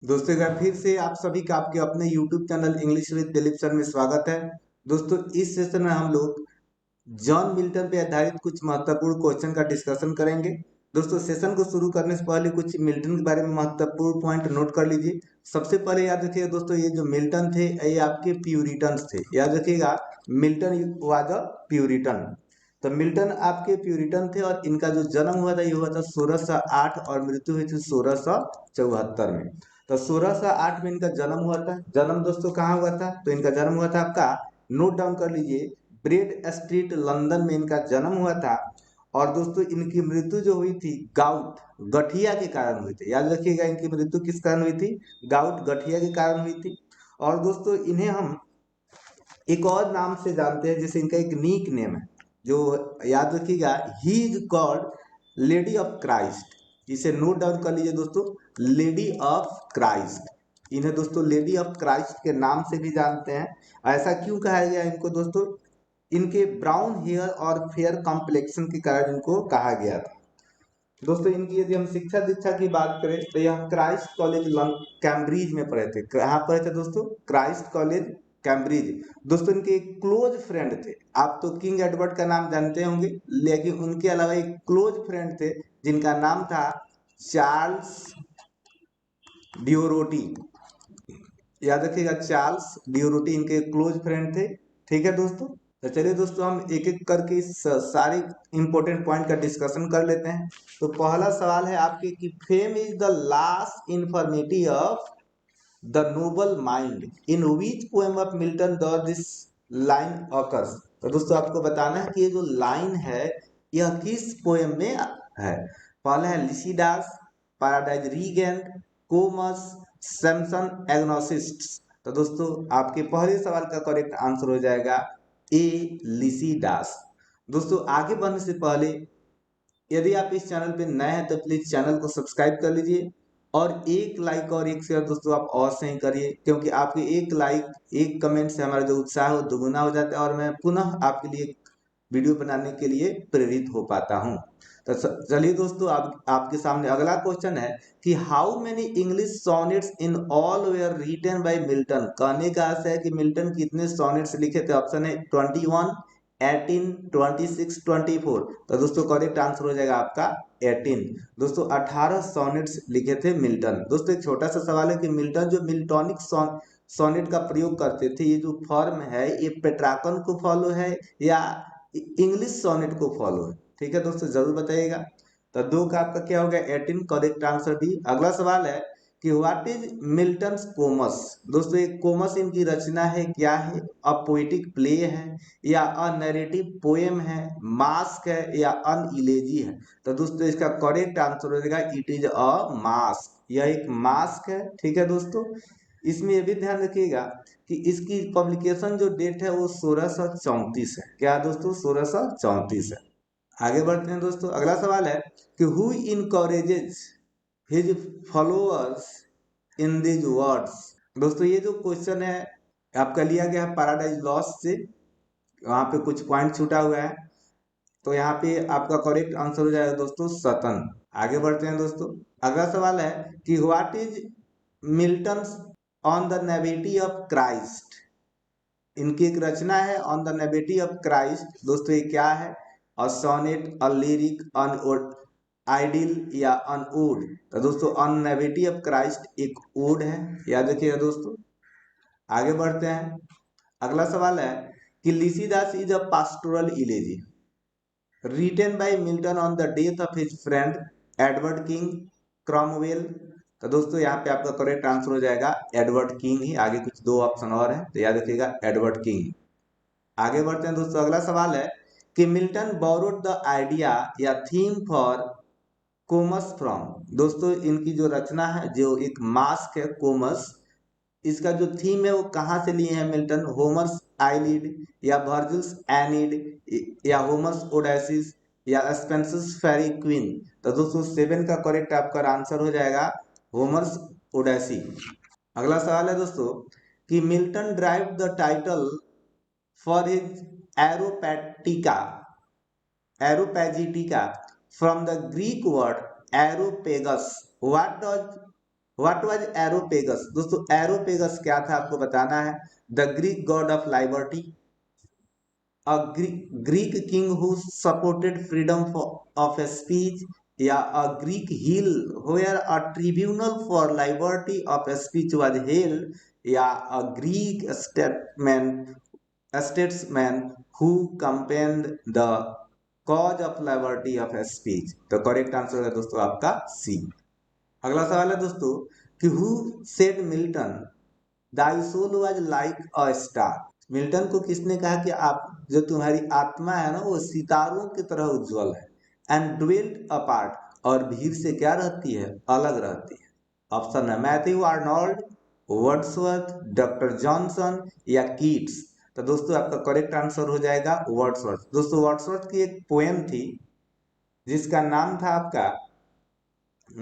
दोस्तों एक बार फिर से आप सभी का आपके अपने YouTube channel English with Dilip sir में स्वागत है। दोस्तों इस सेशन में हम लोग जॉन मिल्टन पे आधारित कुछ महत्वपूर्ण क्वेश्चन का डिस्कशन करेंगे। दोस्तों सेशन को शुरू करने से पहले कुछ मिल्टन के बारे में महत्वपूर्ण पॉइंट नोट कर लीजिए। सबसे पहले याद रखिएगा दोस्तों, ये जो मिल्टन थे ये आपके प्यूरिटन्स थे। याद रखिएगा, मिल्टन वाज अ प्यूरिटन। तो मिल्टन आपके प्यूरिटन थे और इनका जो जन्म हुआ था ये हुआ था 1608 और मृत्यु हुई थी 1674 में। तो 1608 में इनका जन्म हुआ था। जन्म दोस्तों कहाँ हुआ था? तो इनका जन्म हुआ था आपका, नोट डाउन कर लीजिए, ब्रेड स्ट्रीट लंदन में इनका जन्म हुआ था। और दोस्तों इनकी मृत्यु जो हुई थी गाउट गठिया के कारण हुई थी। याद रखिएगा, इनकी मृत्यु किस कारण हुई थी? गाउट गठिया के कारण हुई थी। और दोस्तों इन्हें हम एक और नाम से जानते हैं, जैसे इनका एक नीक नेम है जो, याद रखिएगा, he is called lady of Christ. इसे नोट डाउन कर लीजिए दोस्तों, लेडी ऑफ क्राइस्ट। इन्हें दोस्तों लेडी ऑफ क्राइस्ट के नाम से भी जानते हैं। ऐसा क्यों कहा गया इनको दोस्तों? इनके ब्राउन हेयर और फेयर कॉम्प्लेक्शन के कारण इनको कहा गया था। दोस्तों इनकी यदि हम शिक्षा दीक्षा की बात करें तो यह क्राइस्ट कॉलेज कैम्ब्रिज में पढ़े थे। कहाँ पढ़े थे दोस्तों? Christ college Cambridge. दोस्तों इनके एक क्लोज फ्रेंड थे। आप तो किंग एडवर्ड का नाम जानते होंगे, लेकिन उनके अलावा एक क्लोज फ्रेंड थे जिनका नाम था चार्ल्स डियोरोटी। याद रखिएगा, चार्ल्स डियोरोटी इनके क्लोज फ्रेंड थे। ठीक है दोस्तों, तो चलिए दोस्तों हम एक एक करके इस सारे इंपॉर्टेंट पॉइंट का डिस्कशन कर लेते हैं। तो पहला सवाल है आपके कि fame is the last infirmity of the noble mind in which poem of Milton the this line occurs. तो दोस्तों आपको बताना है कि ये जो लाइन है यह किस पोएम में है। पहला है लिसिडास, पैराडाइज रीगेंट, कोमस, सैमसन एग्नोसिस्ट। तो दोस्तों आपके पहले सवाल का करेक्ट आंसर हो जाएगा ए, लिसिडास। दोस्तों आगे बढ़ने से पहले यदि आप इस चैनल पे नए हैं तो प्लीज चैनल को सब्सक्राइब कर लीजिए और एक लाइक और एक शेयर दोस्तों आप अवश्य ही करिए, क्योंकि आपके एक लाइक एक कमेंट से हमारा जो उत्साह है वो दुगुना हो जाता है और मैं पुनः आपके लिए वीडियो बनाने के लिए प्रेरित हो पाता हूँ। तो चलिए दोस्तों आपके सामने अगला क्वेश्चन है कि how many English sonnets in all were written by Milton. कहने का आशय है कि मिल्टन कितने सॉनेट्स लिखे थे। ऑप्शन है 21, 18, 26, 24। तो दोस्तों करेक्ट आंसर हो जाएगा आपका 18। दोस्तों 18 सॉनेट्स लिखे थे मिल्टन। दोस्तों एक छोटा सा सवाल है कि मिल्टन जो मिल्टॉनिक सॉनेट का प्रयोग करते थे, ये जो फॉर्म है ये पेट्राकन को फॉलो है या इंग्लिश सॉनेट को फॉलो है? ठीक है दोस्तों जरूर बताइएगा। तो दो का आपका क्या हो गया? 18 करेक्ट आंसर डी। अगला सवाल है कि व्हाट इज मिल्टन्स कोमस। दोस्तों एक कोमस इनकी रचना है, क्या है? अ पोएटिक प्ले है या अ नैरेटिव पोएम है, मास्क है या अन इलेजी है? तो दोस्तों इसका करेक्ट आंसर हो जाएगा इट इज अ मास्क। यह एक मास्क है। ठीक है दोस्तों, इसमें यह भी ध्यान रखिएगा कि इसकी पब्लिकेशन जो डेट है वो 1634 है। क्या दोस्तों? 1634 है। आगे बढ़ते हैं दोस्तों, अगला सवाल है कि who encourages his followers in these words. दोस्तों ये जो क्वेश्चन है आपका लिया गया है पैराडाइज लॉस्ट से, वहां पे कुछ पॉइंट छूटा हुआ है, तो यहाँ पे आपका करेक्ट आंसर हो जाएगा दोस्तों सतन। आगे बढ़ते हैं दोस्तों, अगला सवाल है कि what is Milton on the nativity of Christ. इनकी एक रचना है on the nativity of Christ. दोस्तों ये क्या है? A sonnet, a lyric, an ideal या अन ओड। तो दोस्तों ऑन नेविटी ऑफ क्राइस्ट एक ओड है, याद रखिएगा दोस्तों। आगे बढ़ते हैं, अगला सवाल है कि Lycidas is a pastoral elegy written by Milton on the death of his friend Edward King Cromwell. तो दोस्तों यहाँ पे आपका करेक्ट आंसर हो जाएगा एडवर्ड किंग ही। आगे कुछ दो ऑप्शन और हैं तो याद रखिएगा एडवर्ड किंग। आगे बढ़ते हैं दोस्तों, अगला सवाल है कि मिल्टन बोरोड द आइडिया या थीम फॉर कोमस फ्रॉम। दोस्तों इनकी जो रचना है जो एक मास्क है कोमस, इसका जो थीम है वो कहाँ से लिए हैं मिल्टन? होमर्स आइलिड या वर्जिल्स एनिड या होमर्स ओडेसिस या स्पेंसर्स फेरी क्वीन। तो दोस्तों 7 का करेक्ट आपका आंसर हो जाएगा होमर्स ओडेसी। अगला सवाल है दोस्तों कि Milton derived the title for his Areopagitica Areopagitica from the Greek word Areopagus. What does what was Areopagus? दोस्तों एरोपेगस क्या था आपको बताना है। The Greek god of liberty, a Greek king who supported freedom of speech, या a Greek hill where a tribunal for liberty of speech was held, या a Greek statesman who campaigned the cause of liberty of speech। तो correct answer है दोस्तों आपका C. अगला सवाल है दोस्तों कि who said Milton thy soul was like a star? Milton को किसने कहा कि आप जो तुम्हारी आत्मा है ना वो सितारों की तरह उज्जवल है। एंड ड्वेल्ट अपार्ट, और भीड़ से क्या रहती है, अलग रहती है। ऑप्शन है Matthew Arnold, Wordsworth, doctor Johnson या कीट्स। तो दोस्तों आपका करेक्ट आंसर हो जाएगा वर्ड्सवर्थ। दोस्तों वर्ड्सवर्थ की एक पोएम थी जिसका नाम था आपका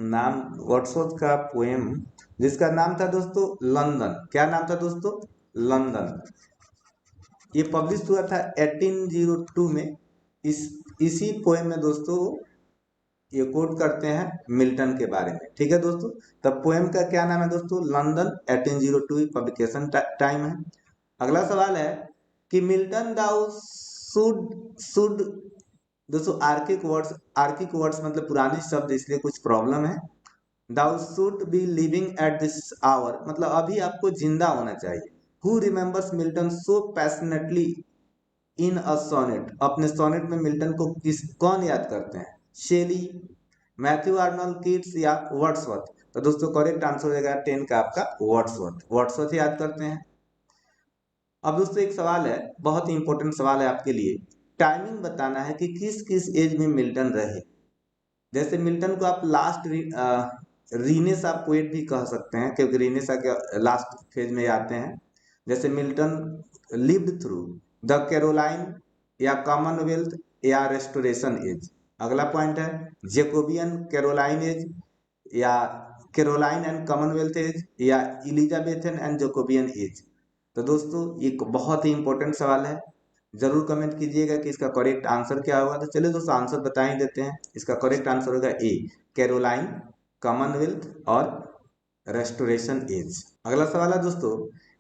नाम वर्ड्सवर्थ का पोएम जिसका नाम था दोस्तों लंदन। क्या नाम था दोस्तों? लंदन। ये पब्लिश हुआ था 1802 में। इसी पोएम में दोस्तों ये कोट करते हैं मिल्टन के बारे में। ठीक है दोस्तों, तब पोएम का क्या नाम है दोस्तों? लंदन। 1802 पब्लिकेशन टाइम है। अगला सवाल है कि मिल्टन दाउ शुड दोस्तों आर्किक वर्ड्स मतलब पुराने शब्द, इसलिए कुछ प्रॉब्लम है। Thou should be living at this hour मतलब अभी आपको जिंदा होना चाहिए। Who remembers Milton so passionately in a sonnet, अपने सोनेट में मिल्टन को कौन याद करते हैं? शेली, मैथ्यू आर्नोल्ड, कीट्स या वर्ड्सवर्थ। तो दोस्तों करेक्ट आंसर हो जाएगा 10 का आपका वर्ड्सवर्थ याद करते हैं। अब दोस्तों एक सवाल है, बहुत ही इंपॉर्टेंट सवाल है आपके लिए। टाइमिंग बताना है कि किस किस एज में मिल्टन रहे। जैसे मिल्टन को आप रीनेसा पोएट भी कह सकते हैं क्योंकि रीनेसा के लास्ट फेज में आते हैं। जैसे Milton lived through the Caroline या कॉमनवेल्थ या रेस्टोरेशन एज। अगला पॉइंट है जेकोबियन कैरोलाइन एज या कैरोलाइन एंड कॉमनवेल्थ एज या इलिजाबेथन एंड जेकोबियन एज। तो दोस्तों ये बहुत ही इंपॉर्टेंट सवाल है, जरूर कमेंट कीजिएगा कि इसका करेक्ट आंसर क्या होगा। तो चलिए दोस्तों आंसर बता ही देते हैं। इसका करेक्ट आंसर होगा ए, कैरोलाइन, कॉमनवेल्थ और रेस्टोरेशन एज। अगला सवाल है दोस्तों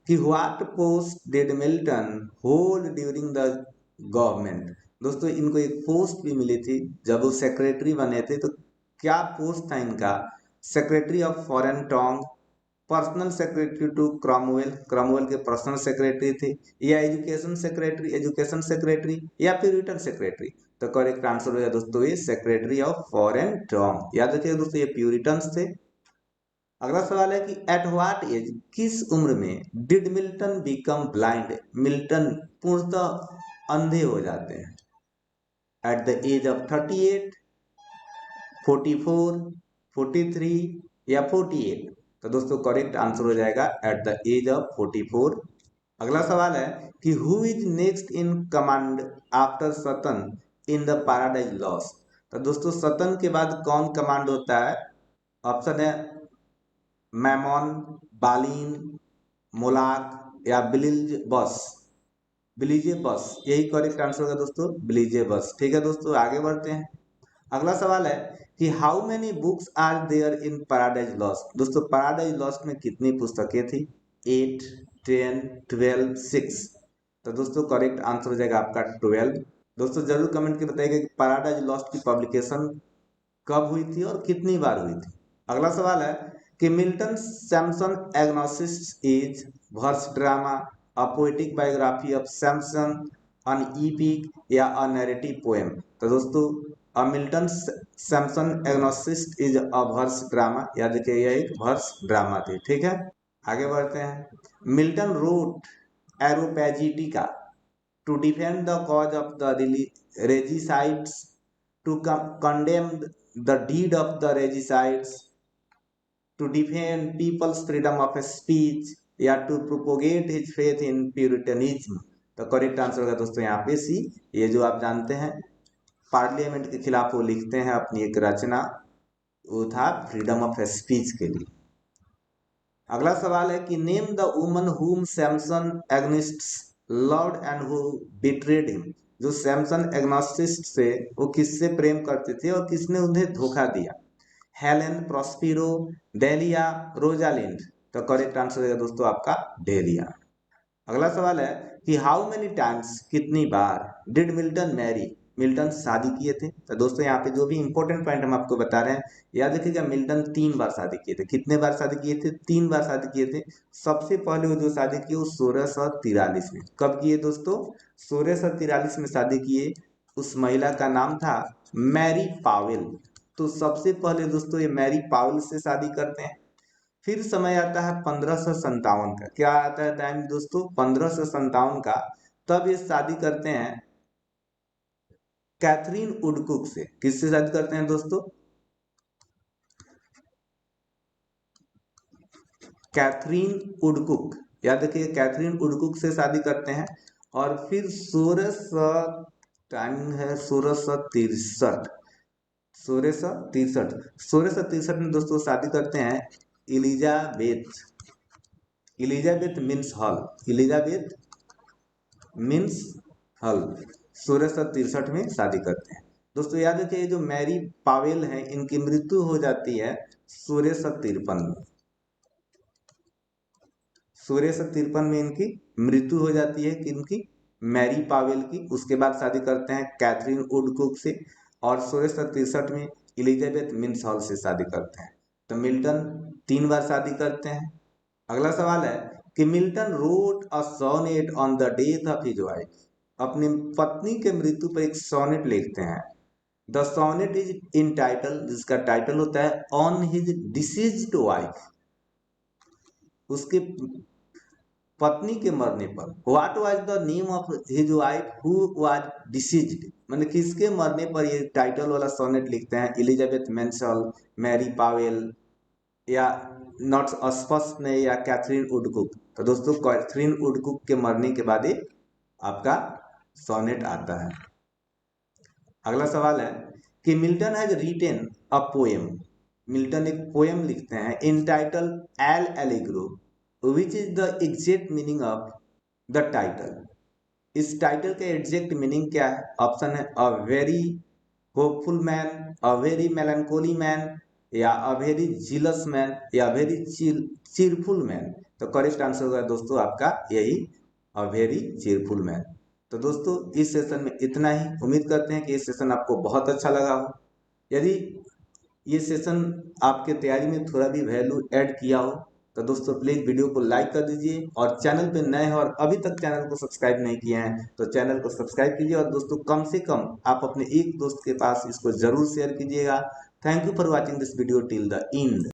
कि what post did Milton hold during the government. दोस्तों इनको एक पोस्ट भी मिली थी जब वो सेक्रेटरी बने थे। तो क्या पोस्ट था इनका? Secretary of foreign tongue, personal secretary to Cromwell के पर्सनल सेक्रेटरी थे, या एजुकेशन सेक्रेटरी या फिर रिटर्न सेक्रेटरी। तो करेक्ट आंसर हो जाए दोस्तों ये सेक्रेटरी ऑफ फॉरेन टोंग। याद रखिएगा दोस्तों ये प्यूरिटन्स थे। अगला सवाल है कि एट व्हाट एज, किस उम्र में did Milton become blind, Milton पूर्णतः अंधे हो जाते हैं? एट द एज ऑफ 38, 44, 43 या 48। तो दोस्तों करेक्ट आंसर हो जाएगा एट द एज ऑफ 44। अगला सवाल है कि who is next in command after Satan in the Paradise Lost. तो दोस्तों सतन के बाद कौन कमांड होता है? ऑप्शन है मैमोन, बालीन, मोलाक या बिलीजे बस। यही करेक्ट आंसर होगा दोस्तों बिलीजे बस। ठीक है दोस्तों आगे बढ़ते हैं। अगला सवाल है कि how many books are there in Paradise Lost. दोस्तों पैराडाइज लॉस्ट में कितनी पुस्तकें थी? 8, 10, 12, 6। तो दोस्तों करेक्ट आंसर हो जाएगा आपका 12। दोस्तों जरूर कमेंट करके बताइएगा कि पैराडाइज लॉस्ट की पब्लिकेशन कब हुई थी और कितनी बार हुई थी। अगला सवाल है कि Milton Samson Agonistes is verse drama, a poetic biography of Samson, an epic या अ नैरेटिव पोएम। तो दोस्तों Milton Samson Agonistes is a verse drama, याद रखिए यह एक वर्स ड्रामा थी। ठीक है आगे बढ़ते हैं। Milton wrote Areopagitica to defend the cause of the regicides, to condemn the deed of the regicides, to defend people's freedom of speech या to propagate his faith in puritanism। तो correct answer होगा दोस्तों यहाँ पे सी। ये जो आप जानते हैं पार्लियामेंट के खिलाफ वो लिखते हैं अपनी एक रचना, वो था फ्रीडम ऑफ स्पीच के लिए। अगला सवाल है कि name the woman whom Samson Agonistes loved and who betrayed him. जो सैमसन एग्नोस्टिस्ट से वो किससे प्रेम करते थे और किसने उन्हें धोखा दिया? Helen, Prospero, Delia, Rosalind. तो करेक्ट आंसर होगा दोस्तों आपका डेलिया। अगला सवाल है कि हाउ मेनी टाइम्स, कितनी बार डिड मिल्टन मैरी, मिल्टन शादी किए थे। तो दोस्तों यहाँ पे जो भी इंपॉर्टेंट पॉइंट हम आपको बता रहे हैं, याद रखिएगा मिल्टन 3 बार शादी किए थे। कितने बार शादी किए थे? 3 बार शादी किए थे। सबसे पहले वो जो शादी की वो 1643 में। कब किए दोस्तों? 1643 में शादी किए। उस महिला का नाम था मैरी पावेल। तो सबसे पहले दोस्तों ये मैरी पावेल से शादी करते हैं। फिर समय आता है 1557 का। क्या आता है टाइम दोस्तों? 1557 का। तब ये शादी करते हैं कैथरीन वुडकुक से। किससे शादी करते हैं दोस्तों? कैथरीन वुडकुक। याद रखिए कैथरीन वुडकुक से शादी करते हैं। और फिर 1663 1663 में दोस्तों शादी करते हैं इलिजाबेथ। इलिजाबेथ मीन्स हल। इलिजाबेथ मीन्स हल 1663 में शादी करते हैं। दोस्तों याद रखिए जो मैरी पावेल है इनकी मृत्यु हो जाती है 1653 में। 1653 में इनकी मृत्यु हो जाती है कि इनकी मैरी पावेल की। उसके बाद शादी करते हैं कैथरीन वुडकुक से। और 1663 में इलिजाबेथ मिन्स हॉल से शादी करते हैं। तो मिल्टन 3 बार शादी करते हैं। अगला सवाल है कि Milton wrote a sonnet on the death of his wife. अपनी पत्नी के मृत्यु पर एक सोनेट लिखते हैं। The sonnet is in title, जिसका टाइटल होता है ऑन हिज डिसीज्ड वाइफ। उसके पत्नी के मरने पर। What was the name of his wife who was deceased, मतलब किसके मरने पर ये टाइटल वाला सोनेट लिखते हैं? एलिजाबेथ मेंसल, मैरी पावेल, या नॉट स्पष्ट नहीं, या कैथरीन वुडकुक। तो दोस्तों कैथरीन वुडकुक के मरने के बाद ही आपका सोनेट आता है। अगला सवाल है कि Milton has written a poem. Milton एक पोएम लिखते हैं entitled L'Allegro, which is the exact meaning of the title. इस टाइटल का एग्जैक्ट मीनिंग क्या है? ऑप्शन है a very hopeful man, a very melancholy man, या अ वेरी जीलस मैन, या वेरी चीरफुल मैन। तो करेक्ट आंसर होगा दोस्तों आपका यही अ वेरी चीरफुल मैन। तो दोस्तों इस सेशन में इतना ही। उम्मीद करते हैं कि ये सेशन आपको बहुत अच्छा लगा हो। यदि ये सेशन आपके तैयारी में थोड़ा भी वैल्यू ऐड किया हो तो दोस्तों प्लीज वीडियो को लाइक कर दीजिए। और चैनल पे नए हैं और अभी तक चैनल को सब्सक्राइब नहीं किए हैं तो चैनल को सब्सक्राइब कीजिए। और दोस्तों कम से कम आप अपने एक दोस्त के पास इसको जरूर शेयर कीजिएगा। Thank you for watching this video till the end.